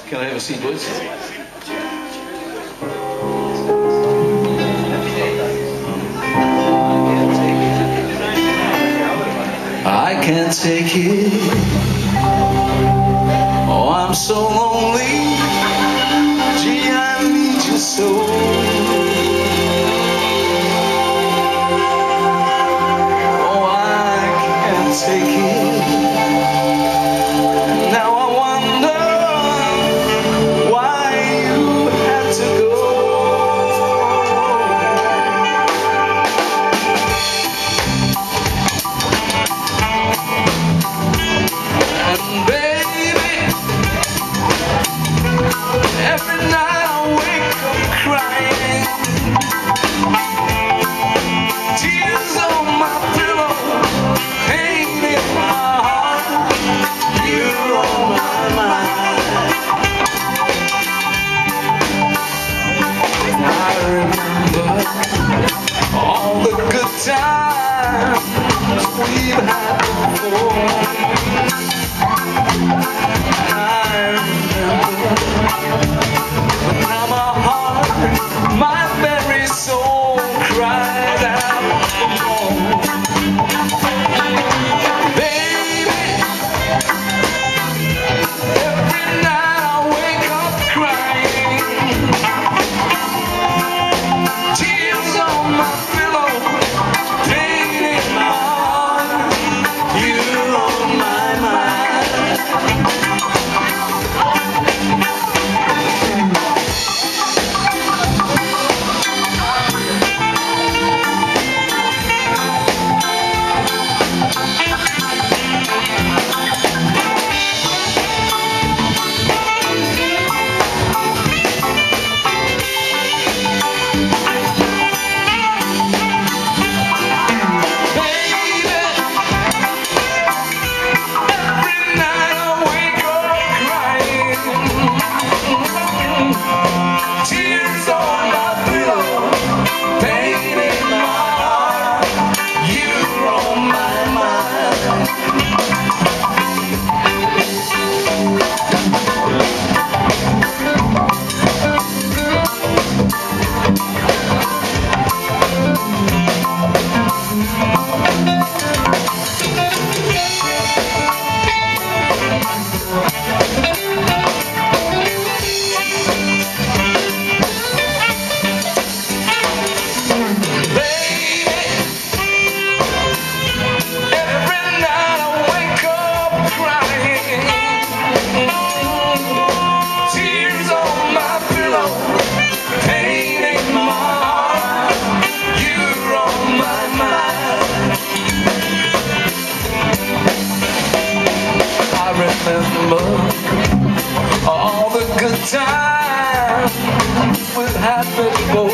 Can I have a seat, boys? I can't take it. Oh, I'm so lonely. Gee, I need you so. Oh, I can't take it. Now I wonder why you had to go. And baby, every night I wake up crying, tears on my pillow, pain in my heart. You're on my mind. I remember all the good times we've had before. I remember, but now my heart, my very soul cries out for more. Baby, every night I wake up crying, tears on my pillow, pain in my heart. You're on my mind. Tears on my pillow, pain in my heart. You're on my mind. Remember all the good times we've had before.